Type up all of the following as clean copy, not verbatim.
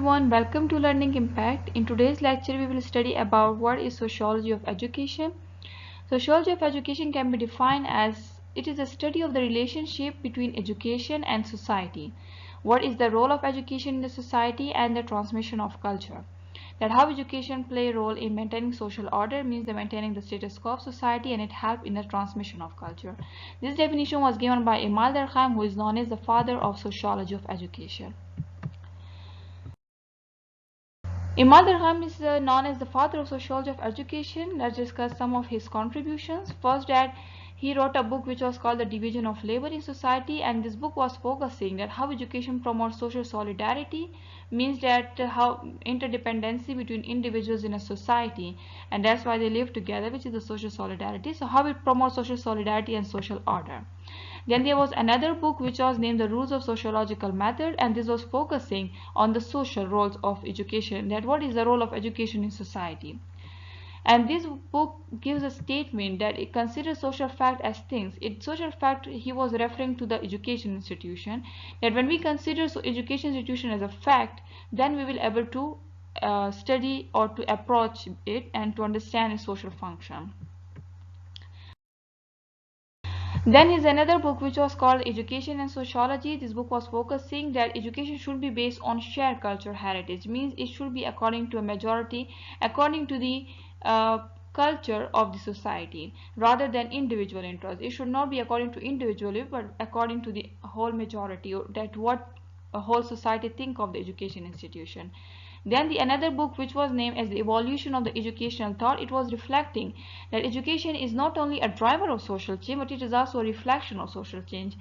everyone, welcome to Learning Impact. In today's lecture we will study about what is sociology of education. Sociology of education can be defined as it is a study of the relationship between education and society. What is the role of education in the society and the transmission of culture. That how education play a role in maintaining social order means the maintaining the status quo of society, and it helps in the transmission of culture. This definition was given by Emile Durkheim, who is known as the father of sociology of education. Emile Durkheim is known as the father of sociology of education. Let's discuss some of his contributions. First, that he wrote a book which was called The Division of Labor in Society, and this book was focusing that how education promotes social solidarity, means that how interdependency between individuals in a society, and that's why they live together, which is the social solidarity. So how it promotes social solidarity and social order. Then there was another book which was named The Rules of Sociological Method, and this was focusing on the social roles of education, that what is the role of education in society. And this book gives a statement that it considers social fact as things. Social fact, he was referring to the education institution, that when we consider education institution as a fact, then we will able to study or to approach it and to understand its social function. Then is another book which was called Education and Sociology. This book was focusing that education should be based on shared cultural heritage, means it should be according to a majority, according to the culture of the society, rather than individual interest. It should not be according to individually, but according to the whole majority, that what a whole society think of the education institution. Then the another book which was named as The Evolution of the Educational Thought, it was reflecting that education is not only a driver of social change, but it is also a reflection of social change.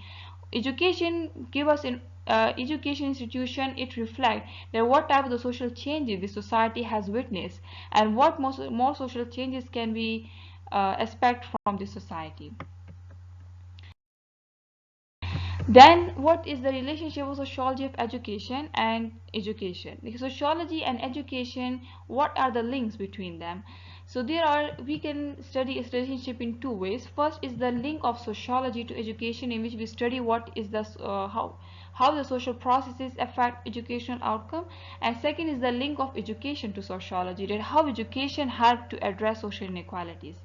Education give us in education institution, it reflect that what type of the social changes the society has witnessed, and what more social changes can we expect from the society. Then what is the relationship of sociology of education and education? Because sociology and education, what are the links between them? So we can study its relationship in two ways. First is the link of sociology to education, in which we study what is the how the social processes affect educational outcome, and second is the link of education to sociology, that how education help to address social inequalities.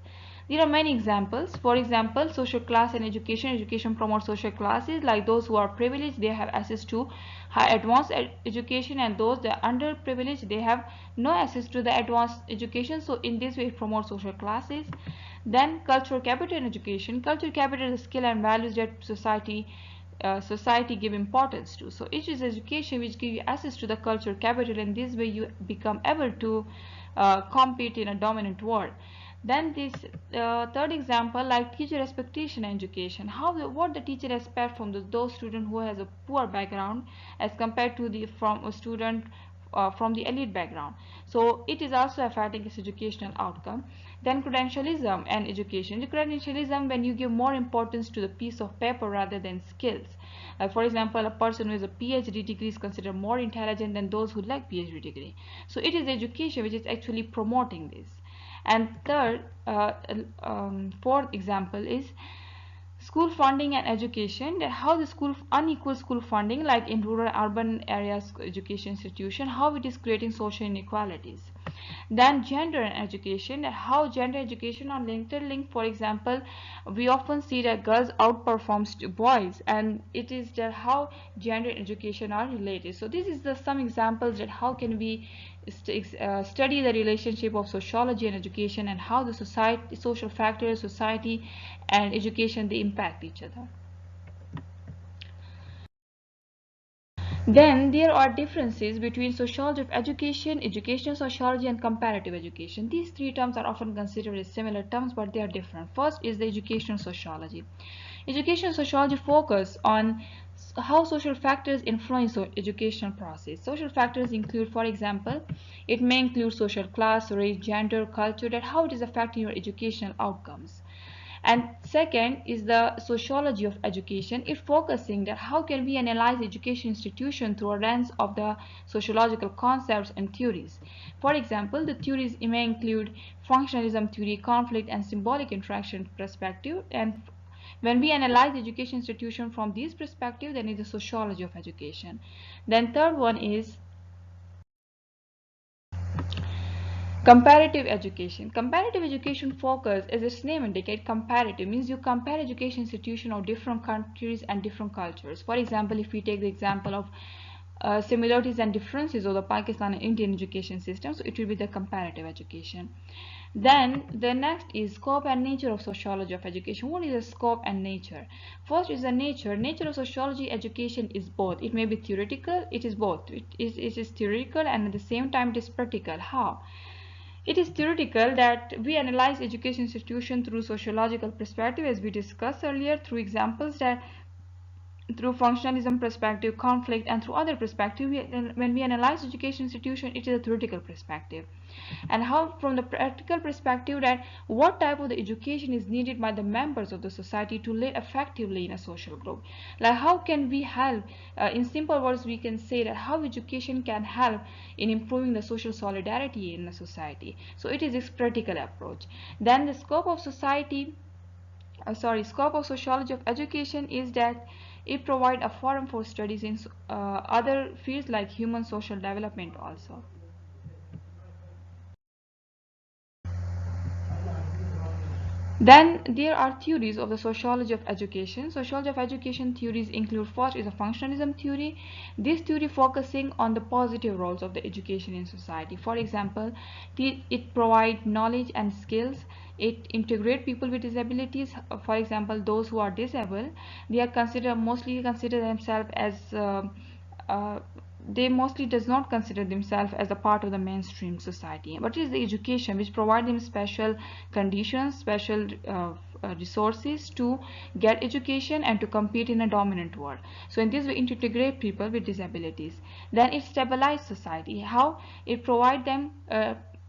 There are many examples. For example, social class and education. Education promotes social classes, like those who are privileged, they have access to high advanced education, and those that are underprivileged, they have no access to the advanced education. So in this way it promotes social classes. Then cultural capital in education. Cultural capital is skill and values that society give importance to. So it is education which give you access to the cultural capital, and this way you become able to compete in a dominant world. Then this third example, like teacher expectation and education, what the teacher expect from those students who has a poor background as compared to the from a student from the elite background. So it is also affecting its educational outcome. Then credentialism and education. The credentialism, when you give more importance to the piece of paper rather than skills. For example, a person who has a PhD degree is considered more intelligent than those who lack PhD degree. So it is education which is actually promoting this. And fourth example is school funding and education, that how the unequal school funding, like in rural urban areas education institution, how it is creating social inequalities. Then gender and education, that how gender education are interlinked. For example, we often see that girls outperforms boys, and it is that how gender and education are related. So this is some examples that how can we study the relationship of sociology and education, and how the social factors, society and education, they impact each other. Then there are differences between sociology of education, educational sociology, and comparative education. These three terms are often considered as similar terms, but they are different. First is the educational sociology. Educational sociology focus on how social factors influence educational process. Social factors include, for example, it may include social class, race, gender, culture, that how it is affecting your educational outcomes. And second is the sociology of education. It focusing that how can we analyze education institution through a lens of the sociological concepts and theories. For example, the theories may include functionalism theory, conflict and symbolic interaction perspective. And when we analyze the education institution from this perspective, then it is the sociology of education. Then third one is Comparative education. Comparative education focus, as its name indicates, comparative means you compare education institutions of different countries and different cultures. For example, if we take the example of similarities and differences of the Pakistan and Indian education system, so it will be the comparative education. Then the next is scope and nature of sociology of education. What is the scope and nature? First is the nature. Nature of sociology education is both. It may be theoretical, it is both. It is theoretical and at the same time it is practical. How? It is theoretical that we analyze education institution through sociological perspective, as we discussed earlier, through examples that through functionalism perspective, conflict, and through other perspective. When we analyze education institution, it is a theoretical perspective. And how, from the practical perspective, that what type of the education is needed by the members of the society to live effectively in a social group. Like how can we help, in simple words we can say that how education can help in improving the social solidarity in a society. So it is this practical approach. Then the scope of sociology of education is that it provides a forum for studies in other fields like human social development also. Then there are theories of the sociology of education. Sociology of education theories include, first is a functionalism theory. This theory focusing on the positive roles of the education in society. For example, it provides knowledge and skills. It integrates people with disabilities. For example, those who are disabled, they are mostly consider themselves as they mostly does not consider themselves as a part of the mainstream society. But it is the education which provide them special conditions, special resources to get education and to compete in a dominant world. So in this way it integrate people with disabilities. Then it stabilize society. How? It provide them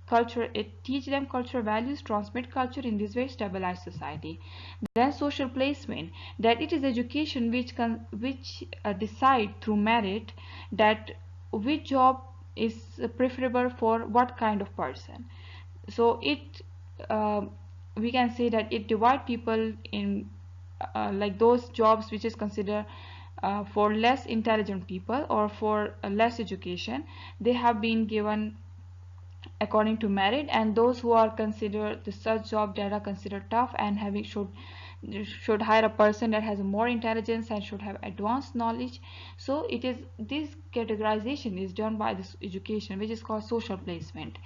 culture, it teach them cultural values, transmit culture, in this way stabilize society. Then social placement, that it is education which decide through merit that which job is preferable for what kind of person. So it uh, we can say that it divide people in like those jobs which is considered for less intelligent people or for less education, they have been given according to merit, and those who are considered the such job that are considered tough and having should hire a person that has more intelligence and should have advanced knowledge. So it is this categorization is done by this education, which is called social placement.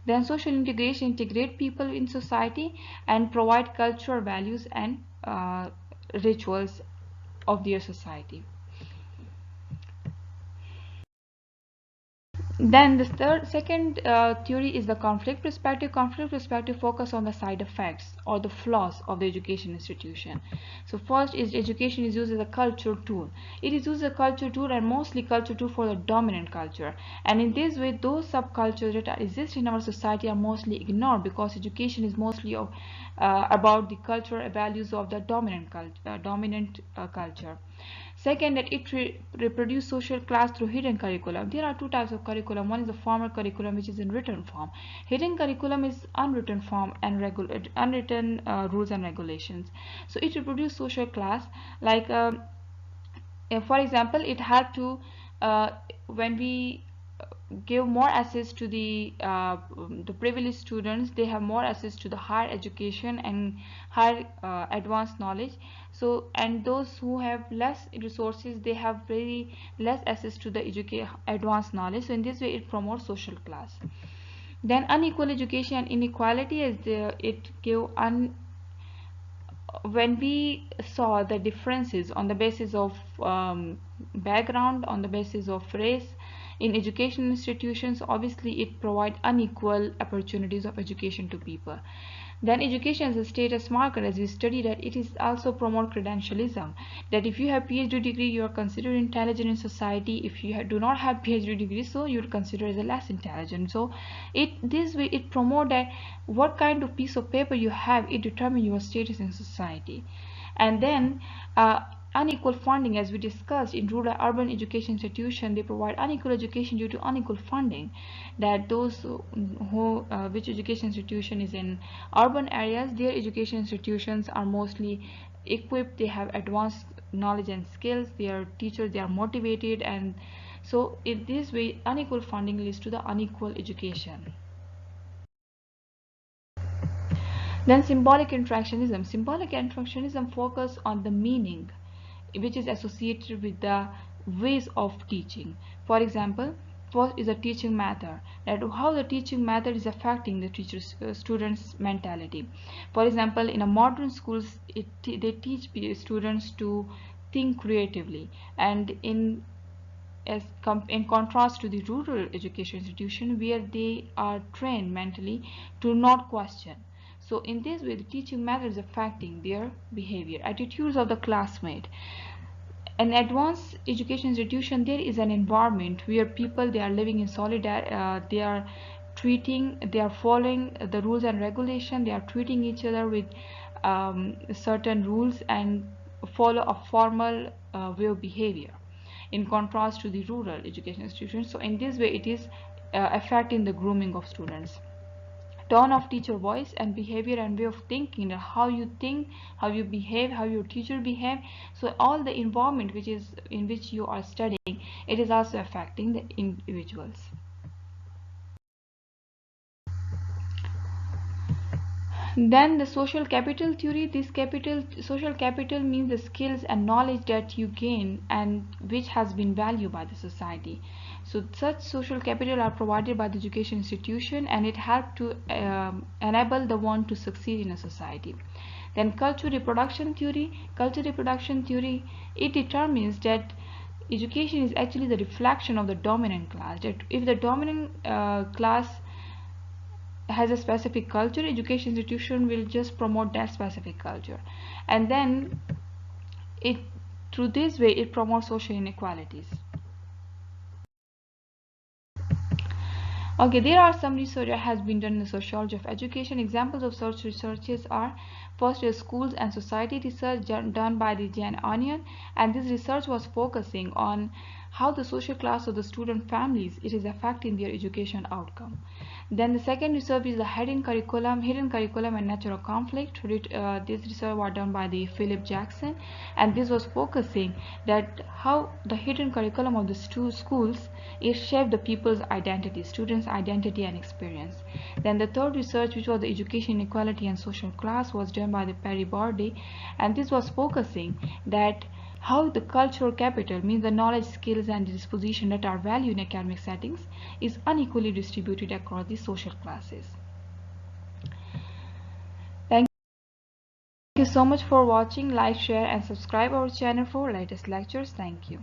Then social integration integrate people in society and provide cultural values and rituals of their society. Then the second theory is the conflict perspective. Conflict perspective focus on the side effects or the flaws of the education institution. So first is education is used as a culture tool. It is used as a culture tool and mostly culture tool for the dominant culture. And in this way, those subcultures that exist in our society are mostly ignored because education is mostly about the cultural values of the dominant culture. Second, that it reproduce social class through hidden curriculum. There are two types of curriculum. One is the formal curriculum, which is in written form. Hidden curriculum is unwritten form and unwritten rules and regulations. So it reproduce social class. Like, for example, it had to when we give more access to the privileged students, they have more access to the higher education and higher advanced knowledge. So and those who have less resources, they have very less access to the advanced knowledge. So in this way it promotes social class. Then unequal education and inequality is it give when we saw the differences on the basis of background, on the basis of race in education institutions, obviously it provides unequal opportunities of education to people. Then education as a status marker, as we study that it is also promote credentialism, that if you have PhD degree you are considered intelligent in society. If you do not have PhD degree, so you are considered as a less intelligent. So it this way it promote that what kind of piece of paper you have, it determine your status in society. And then unequal funding, as we discussed in rural urban education institution, they provide unequal education due to unequal funding, that those who which education institution is in urban areas, their education institutions are mostly equipped, they have advanced knowledge and skills, their teachers, they are motivated, and so in this way unequal funding leads to the unequal education. Then symbolic interactionism. Symbolic interactionism focus on the meaning which is associated with the ways of teaching. For example, first is a teaching method, that how the teaching method is affecting the teachers students mentality. For example, in a modern schools they teach students to think creatively, and in contrast to the rural education institution where they are trained mentally to not question. So in this way the teaching method is affecting their behavior, attitudes of the classmate. An advanced education institution, there is an environment where people they are living in solidarity, they are following the rules and regulation, they are treating each other with certain rules and follow a formal way of behavior, in contrast to the rural education institutions. So in this way it is affecting the grooming of students, tone of teacher voice and behavior and way of thinking, how you think, how you behave, how your teacher behave. So all the environment which is in which you are studying, it is also affecting the individuals. Then the social capital theory. This social capital means the skills and knowledge that you gain and which has been valued by the society. So such social capital are provided by the education institution, and it helps to enable the one to succeed in a society. Then cultural reproduction theory. Cultural reproduction theory, it determines that education is actually the reflection of the dominant class. That if the dominant class has a specific culture, education institution will just promote that specific culture, and then it through this way it promotes social inequalities. Okay, there are some research that has been done in the sociology of education. Examples of such researches are: first is schools and society research done by the Jan Onion, and this research was focusing on how the social class of the student families it is affecting their education outcome. Then the second research is the hidden curriculum and natural conflict. This research was done by the Philip Jackson, and this was focusing that how the hidden curriculum of the schools is shaped the people's identity, students' identity and experience. Then the third research, which was the education inequality and social class, was done by the Perry Bordy, and this was focusing that how the cultural capital means the knowledge, skills and disposition that are valued in academic settings is unequally distributed across the social classes. Thank you so much for watching. Like, share and subscribe our channel for latest lectures. Thank you.